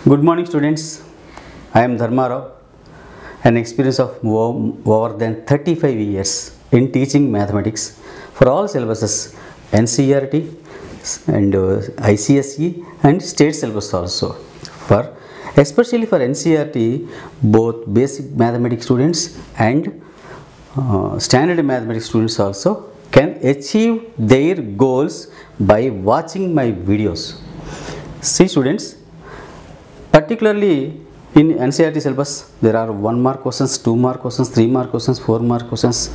Good morning students, I am Dharma Rao, an experience of over than 35 years in teaching mathematics for all syllabuses NCERT and ICSE and state syllabus also. Especially for NCERT, both basic mathematics students and standard mathematics students also can achieve their goals by watching my videos. See students, particularly in NCERT syllabus, there are 1 mark questions, 2 mark questions, 3 mark questions, 4 mark questions.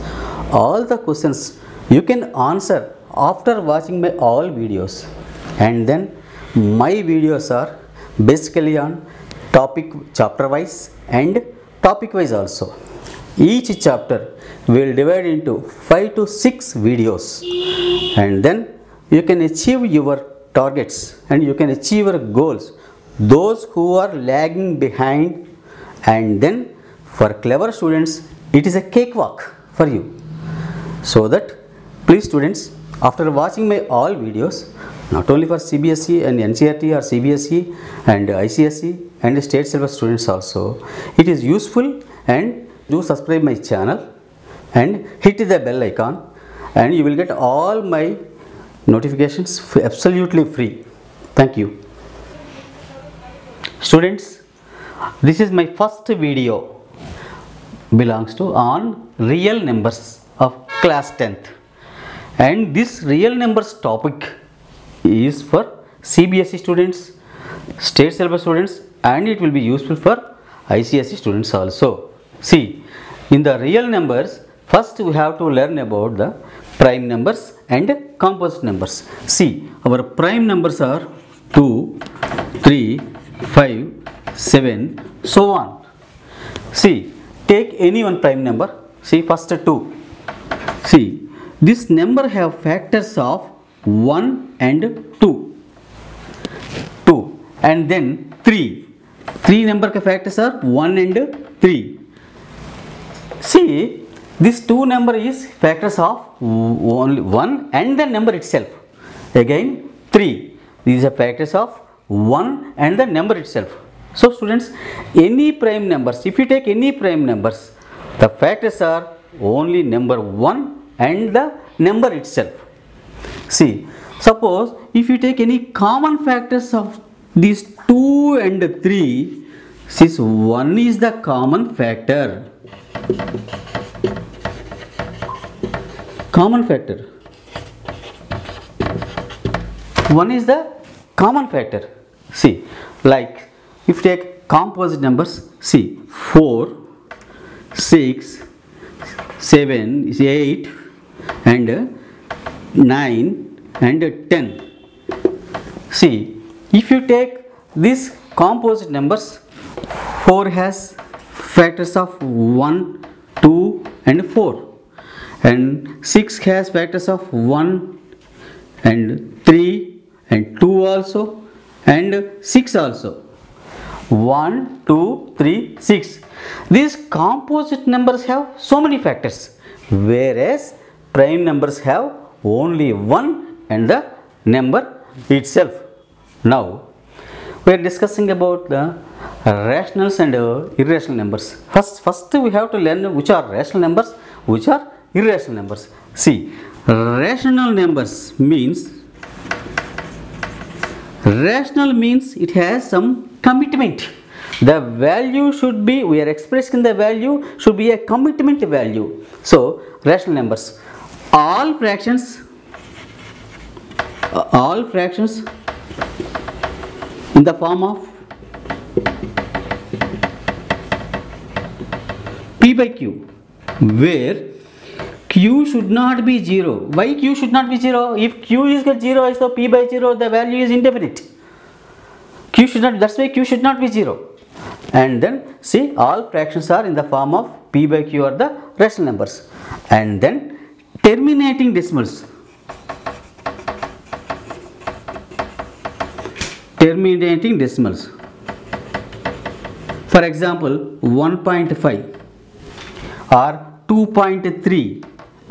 All the questions you can answer after watching my all videos, and then my videos are basically on topic chapter wise and topic wise also. Each chapter will divide into 5 to 6 videos, and then you can achieve your targets and you can achieve your goals. Those who are lagging behind, and then for clever students it is a cakewalk for you. So that please students, after watching my all videos, not only for CBSE and NCERT or CBSE and ICSE and state syllabus students also, it is useful, and do subscribe my channel and hit the bell icon, and you will get all my notifications absolutely free. Thank you. Students, this is my first video belongs to on real numbers of class 10th, and this real numbers topic is for CBSE students, state syllabus students, and it will be useful for ICSE students also. See, in the real numbers, first we have to learn about the prime numbers and composite numbers. See, our prime numbers are 2, 3, 5, 7, so on. See, take any one prime number. See, first 2. See, this number have factors of 1 and 2. 2 and then 3. 3 number के factors are 1 and 3. See, this 2 number is factors of only 1 and the number itself. Again 3. These are factors of 1 and the number itself. So students, any prime numbers, if you take any prime numbers, the factors are only number 1 and the number itself. See, suppose if you take any common factors of these 2 and 3, since 1 is the common factor, common factor, 1 is the common factor. See, like if you take composite numbers, see 4, 6, 7, 8 and 9 and 10. See, if you take these composite numbers, 4 has factors of 1, 2 and 4, and 6 has factors of 1 and 3 and 2 also, and 6 also. 1, 2, 3, 6. These composite numbers have so many factors, whereas prime numbers have only 1 and the number itself. Now we are discussing about the rationals and irrational numbers. First we have to learn which are rational numbers, which are irrational numbers. See, rational numbers means, rational means it has some commitment. The value should be, we are expressing the value should be a commitment value. So rational numbers, all fractions in the form of p by q, where q should not be 0. Why q should not be 0? If q is 0, so p by 0, the value is indefinite. Q should not, that's why q should not be 0. And then see, all fractions are in the form of p by q are the rational numbers. And then terminating decimals. Terminating decimals. For example, 1.5 or 2.3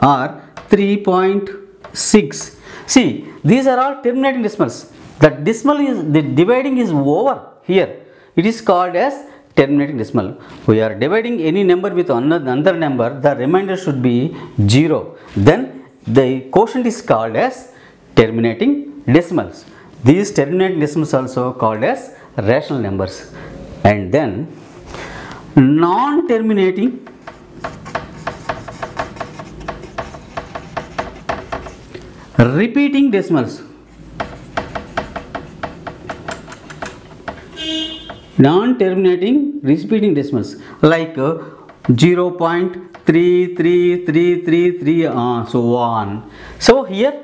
or 3.6. See, these are all terminating decimals. The decimal is, the dividing is over here. it is called as terminating decimal. We are dividing any number with another number, the remainder should be 0. Then the quotient is called as terminating decimals. These terminating decimals also called as rational numbers. And then non-terminating repeating decimals. Non-terminating repeating decimals like 0.33333 so on. So here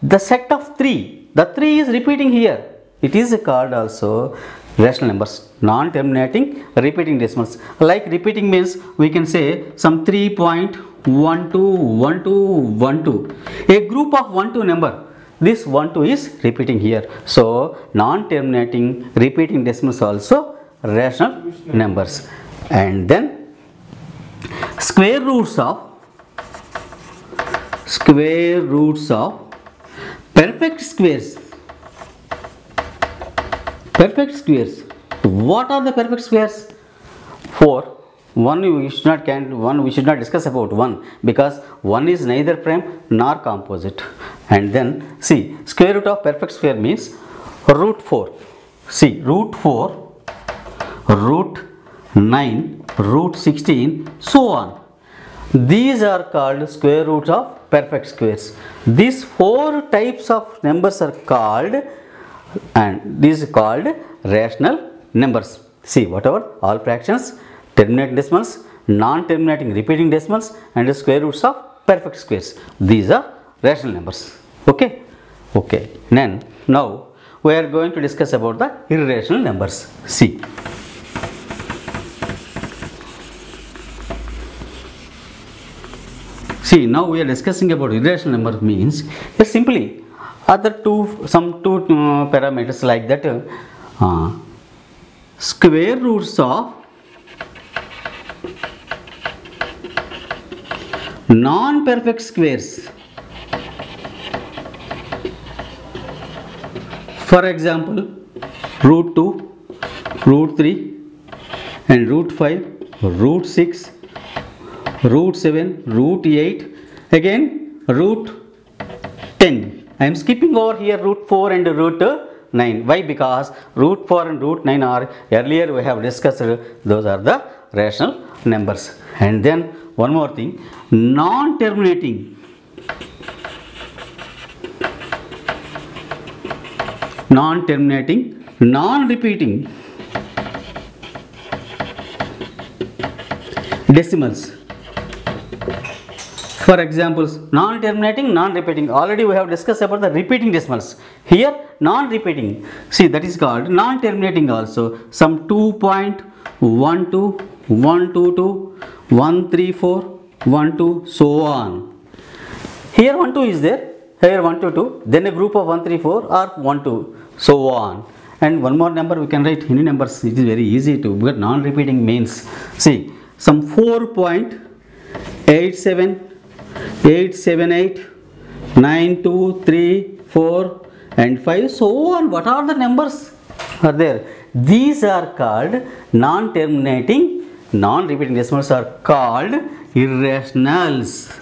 the set of 3, the 3 is repeating here. It is called also rational numbers, non-terminating repeating decimals. Like repeating means we can say some 3.121212. A group of 1 2 number. This 1 2 is repeating here. So non-terminating repeating decimals also rational numbers. And then square roots of perfect squares. Perfect squares. What are the perfect squares? 4. One we should not count, one we should not discuss about 1 because 1 is neither prime nor composite. And then see, square root of perfect square means root 4. See, root 4, root 9, root 16, so on. These are called square roots of perfect squares. These 4 types of numbers are called, and these are called rational numbers. See, whatever all fractions, terminating decimals, non-terminating repeating decimals, and the square roots of perfect squares. These are rational numbers. Okay. Then now we are going to discuss about the irrational numbers. See. See, now we are discussing about irrational numbers means just simply other some two parameters like that. Square roots of non-perfect squares. For example, root 2, root 3 and root 5, root 6, root 7, root 8, again root 10. I am skipping over here root 4 and root 9. Why? Because root 4 and root 9 are earlier we have discussed, those are the rational numbers. And then one more thing, non-terminating non-repeating decimals. For examples, non-terminating, non-repeating. Already we have discussed about the repeating decimals. Here non-repeating. See, that is called non-terminating also. Some 2.12, 122, 134, 12, so on. Here 1 2 is there. Here 1 2 2. Then a group of 134 or 1 2, so on. And one more number we can write any numbers. It is very easy to, because non-repeating means, see, some 4.87, 878, 923, 4 and 5, so on. What are the numbers are there? These are called non-terminating, non-repeating decimals are called irrationals.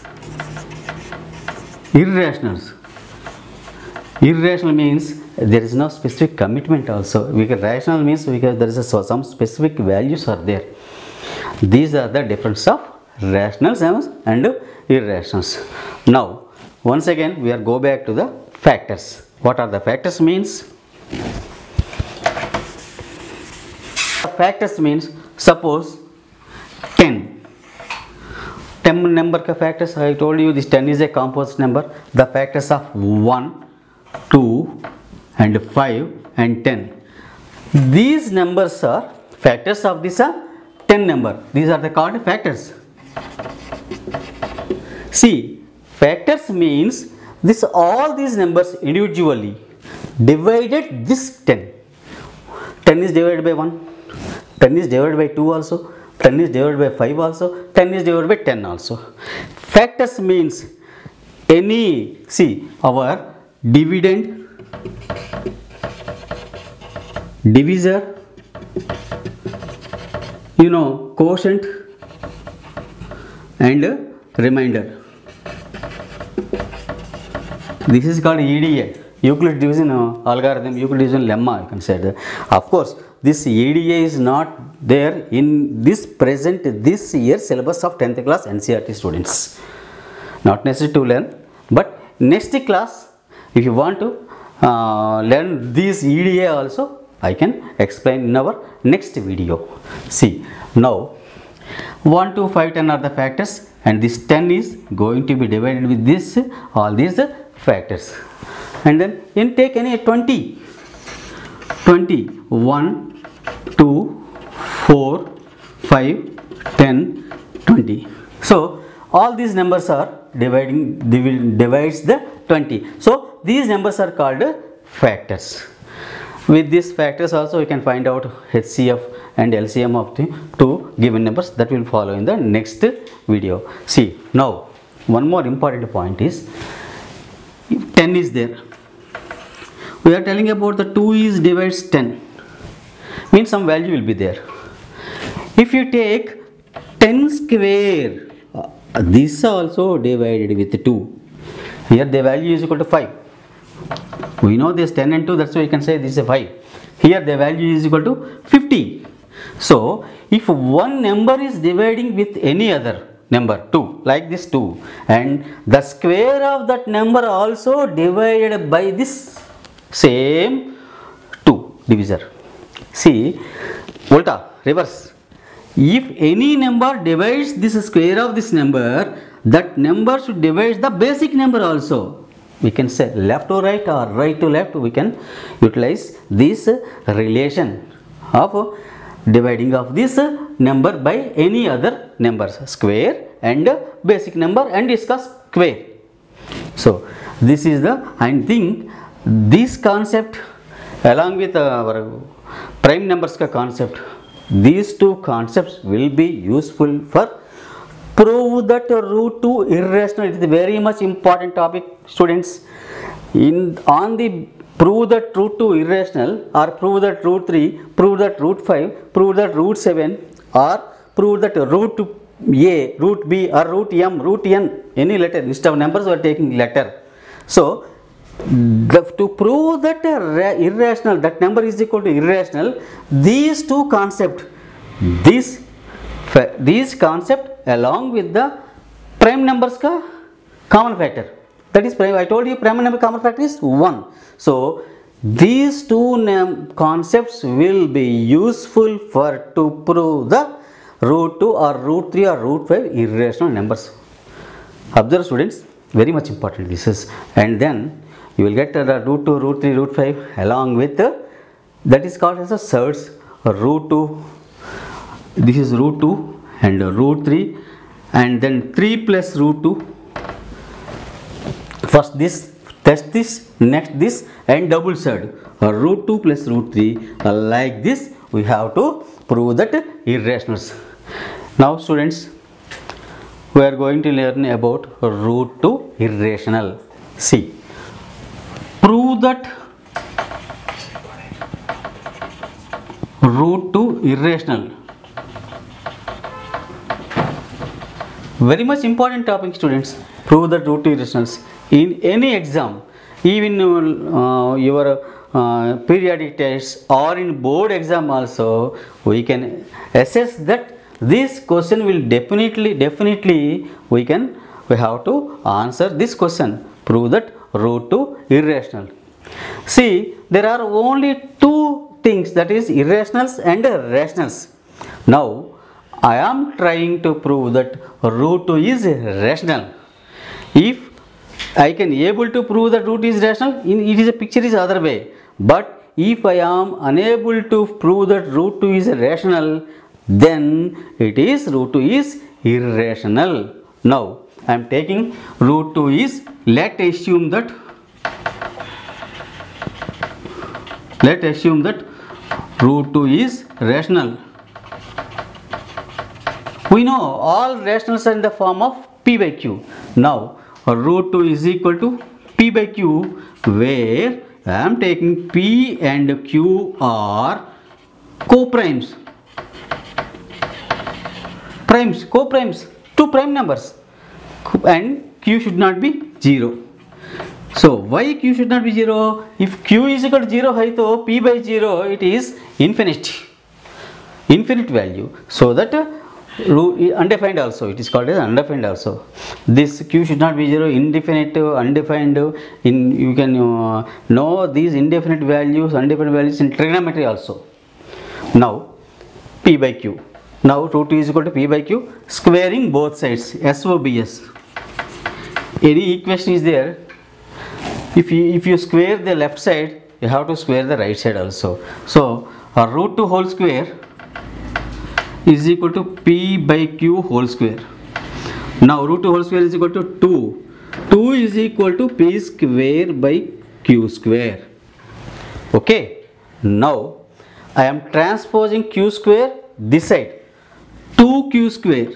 Irrational means there is no specific commitment also. Rational means there is some specific values are there. These are the difference of rational numbers and irrationals. Now once again we are go back to the factors. What are the factors means? Factors means, suppose 10 number ka factors. I told you this 10 is a composite number. The factors of 1, 2 and 5 and 10. These numbers are factors of this 10 number. These are the called factors. See, factors means this all these numbers individually divided this 10. 10 is divided by 1, 10 is divided by 2 also, 10 is divided by 5 also, 10 is divided by 10 also. Factors means any, see, our dividend, divisor you know, quotient and remainder. This is called EDA, Euclid division algorithm, Euclid division lemma, you can say that. Of course, this EDA is not there in this year syllabus of 10th class NCERT students. Not necessary to learn, but next class, if you want to learn this EDA also, I can explain in our next video. See, now 1 to 5, 10 are the factors, and this 10 is going to be divided with this, all these factors. And then in take any 20, 1, 2, 4, 5, 10, 20. So all these numbers are divides the 20. So these numbers are called factors. With these factors also we can find out HCF and LCM of the two given numbers. That will follow in the next video. See, now one more important point is, if 10 is there, we are telling about the 2 is divides 10, means some value will be there. If you take 10 square, this also divided with 2, here the value is equal to 5. We know this 10 and 2, that's why you can say this is 5. Here the value is equal to 50. So if one number is dividing with any other number 2, like this 2, and the square of that number also divided by this same 2 divisor. See, volta, reverse. If any number divides this square of this number, that number should divide the basic number also. We can say left to right or right to left. We can utilize this relation of dividing of this number by any other numbers, square and basic number and its square. So this is the, I think this concept along with our prime numbers concept, these two concepts will be useful for prove that root 2 irrational. It is a very much important topic, students. On the prove that root 2 irrational, or prove that root 3, prove that root 5, prove that root 7, or prove that root A, root B, or root M, root N, any letter. Instead of numbers we are taking letter. So to prove that irrational, that number is equal to irrational, these two concepts, this concept along with the prime numbers ka common factor, that is prime. I told you prime number common factor is 1. So these two concepts will be useful for to prove the root 2 or root 3 or root 5 irrational numbers. Observe, students, very much important this is. And then you will get the root 2, root 3, root 5 along with that is called as a surds, root 2. This is root 2 and root 3, and then 3 plus root 2. First this, test this, next this, and double surd, root 2 plus root 3. Like this we have to prove that irrationals. Now students, we are going to learn about root 2 irrational. See, prove that root 2 irrational. Very much important topic, students. Prove that root 2 irrationals. In any exam, even your periodic tests or in board exam also, we can assess that this question will definitely we have to answer this question. Prove that root 2 irrational. See, there are only two things, that is irrationals and rationals. Now I am trying to prove that root 2 is rational. If I can able to prove that root is rational, it is a picture is other way. But if I am unable to prove that root 2 is rational, then it is root 2 is irrational. Now I am taking root 2 is, let assume that root 2 is rational. We know all rationals are in the form of p by q. Now root 2 is equal to p by q, where I am taking p and q are co-primes. primes, co-primes, two prime numbers, and q should not be 0. So why q should not be 0? If q is equal to 0 hai to p by 0 it is infinite value. So that undefined also, it is called as undefined also. This q should not be 0, indefinite, undefined. You can know these indefinite values, undefined values in trigonometry also. Now p by q. Now root 2 is equal to p by q, squaring both sides, SOBS. Any equation is there, if you square the left side, you have to square the right side also. So root 2 whole square is equal to p by q whole square. Now root 2 whole square is equal to 2. 2 is equal to p square by q square. Okay. Now I am transposing q square this side. 2q square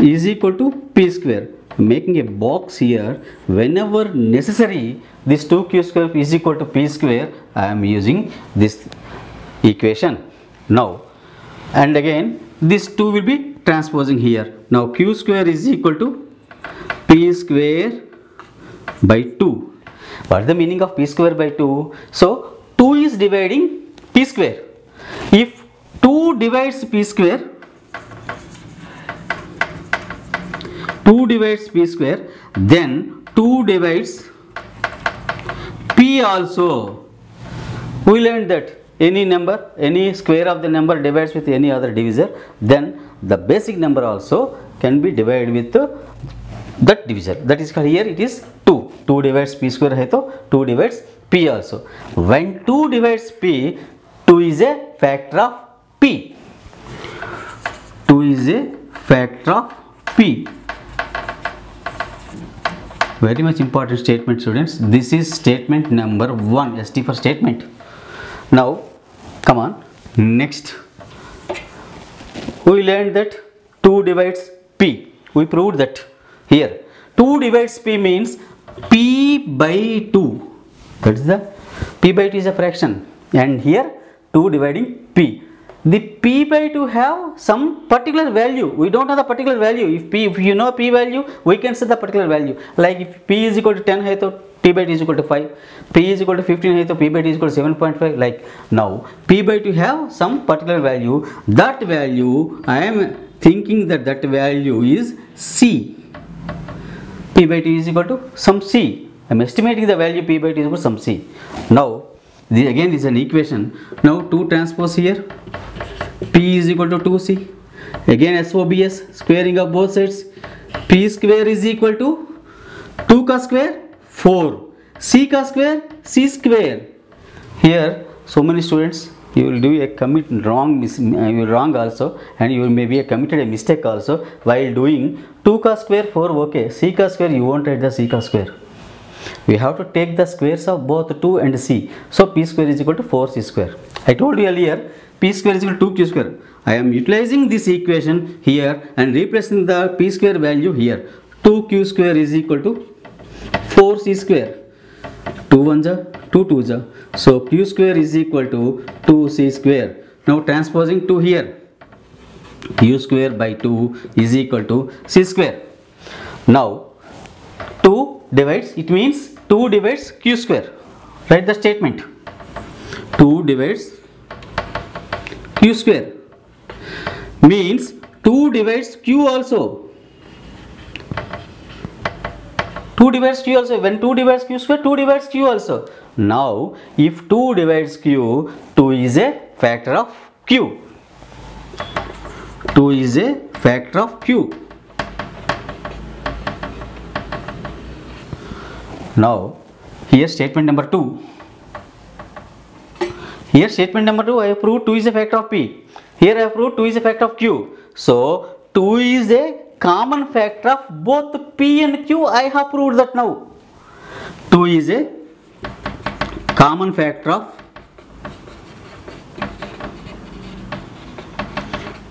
is equal to p square. Making a box here. Whenever necessary, this 2q square is equal to p square, I am using this equation. Now, and again this 2 will be transposing here. Now q square is equal to p square by 2. What is the meaning of p square by 2? So 2 is dividing p square. If 2 divides p square, 2 divides p square, then 2 divides p also. We learned that any number, any square of the number divides with any other divisor, then the basic number also can be divided with that divisor. That is called, here it is 2. 2 divides p square hai to 2 divides p also. When 2 divides p, 2 is a factor of p. 2 is a factor of p. Very much important statement, students. This is statement number 1, ST for statement. Now come on, next we learned that 2 divides p. We proved that here 2 divides p means p by 2. That is the p by 2 is a fraction, and here 2 dividing p. The p by 2 have some particular value. We don't know the particular value. If you know p value, we can set the particular value. Like if p is equal to 10 hai to p by 2 is equal to 5. P is equal to 15 hai to p by 2 is equal to 7.5. Like now p by 2 have some particular value. That value, I am thinking that value is c. P by 2 is equal to some c. I am estimating the value p by 2 is equal to some c. Now again this is an equation. Now 2 transpose here. P is equal to 2c. Again SOBS, squaring of both sides. P square is equal to 2 ka square 4. C ka square c square. Here so many students, you will do a commit wrong, also, and you will maybe committed a mistake also while doing 2 ka square 4. Okay, c ka square you won't write the c ka square. We have to take the squares of both 2 and c. So p square is equal to 4c square. I told you earlier p square is equal to 2q square. I am utilizing this equation here and replacing the p square value here. 2q square is equal to 4c square. 2 1 ja, 2 2 ja. So q square is equal to 2c square. Now transposing 2 here. q square by 2 is equal to c square. Now 2 divides, it means 2 divides q square. Write the statement. 2 divides q square means 2 divides q also. 2 divides q also. When 2 divides q square, 2 divides q also. Now if 2 divides q, 2 is a factor of q. 2 is a factor of q. Now here statement number 2. Here statement number 2, I have proved 2 is a factor of p. Here I have proved 2 is a factor of q. So 2 is a common factor of both p and q. I have proved that now. 2 is a common factor of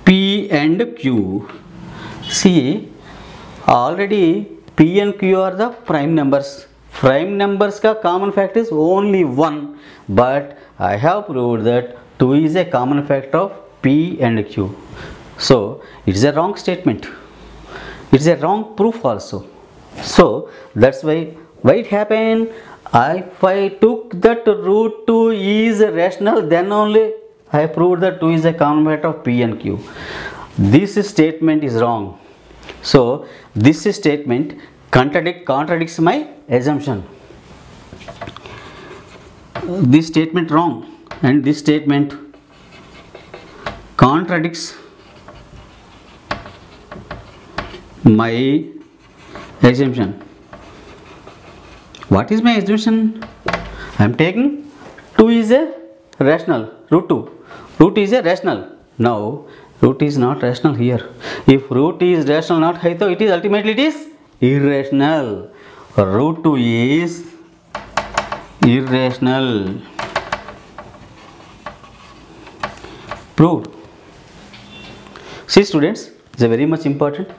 p and q. See, already p and q are the prime numbers. Prime numbers का common factor is only 1, but I have proved that 2 is a common factor of p and q. So it is a wrong statement. It is a wrong proof also. So that's why it happened. If I took that root 2 is rational, then only I proved that 2 is a common factor of P and Q. This statement is wrong. So this statement contradicts my assumption. This statement wrong, and this statement contradicts my assumption. What is my assumption? I am taking 2 is a rational, root 2. Root is a rational. Now root is not rational here. If root is rational not, so it is ultimately irrational. Root 2 is irrational. Proved. See students, it's a very much important.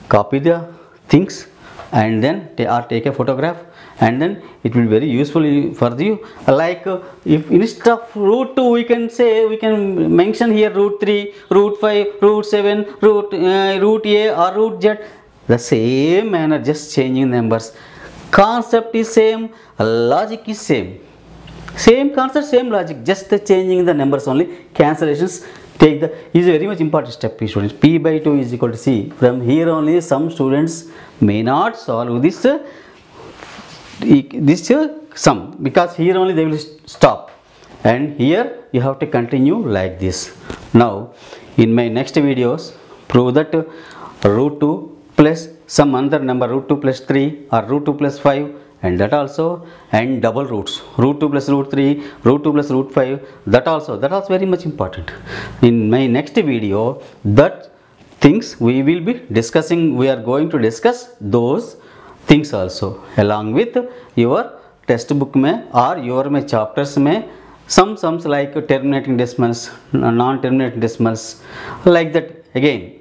Copy the things and then take a photograph, and then it will be very useful for you. Like if instead of root 2 we can mention here root 3, root 5, root 7, root A or root Z. The same manner, just changing numbers. Concept is same, logic is same. Same concept, same logic, just changing the numbers only. Cancellations is a very much important step, students. P by 2 is equal to C. From here only some students may not solve this sum, because here only they will stop, and here you have to continue like this. Now in my next videos, prove that root 2 plus some other number, root 2 plus 3 or root 2 plus 5, and that also, and double roots, root 2 plus root 3, root 2 plus root 5, that also very much important. In my next video, that things we will be discussing, we are going to discuss those things also along with your textbook mein or your chapters mein. Some sums like terminating decimals, non-terminating decimals, like that again.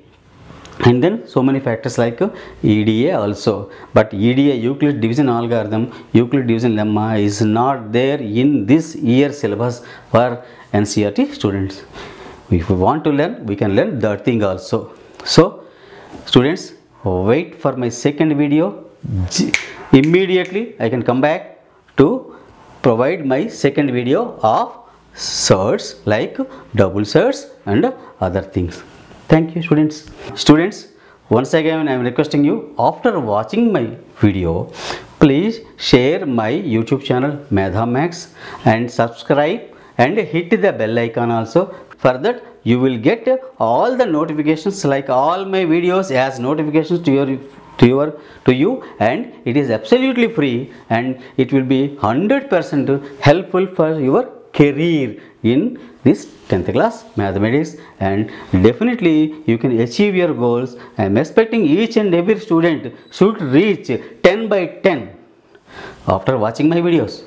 And then so many factors like EDA also. But EDA, Euclid division algorithm, Euclid division lemma is not there in this year syllabus for NCERT students. If we want to learn, we can learn that thing also. So students, wait for my second video. Immediately I can come back to provide my second video of surds like double surds and other things. Thank you students. Students, once again I am requesting you, after watching my video, please share my YouTube channel MedhaMax and subscribe and hit the bell icon also. For that you will get all the notifications, like all my videos as notifications to you, and it is absolutely free, and it will be 100% helpful for your career in this 10th class mathematics, and definitely you can achieve your goals. I am expecting each and every student should reach 10 by 10 after watching my videos.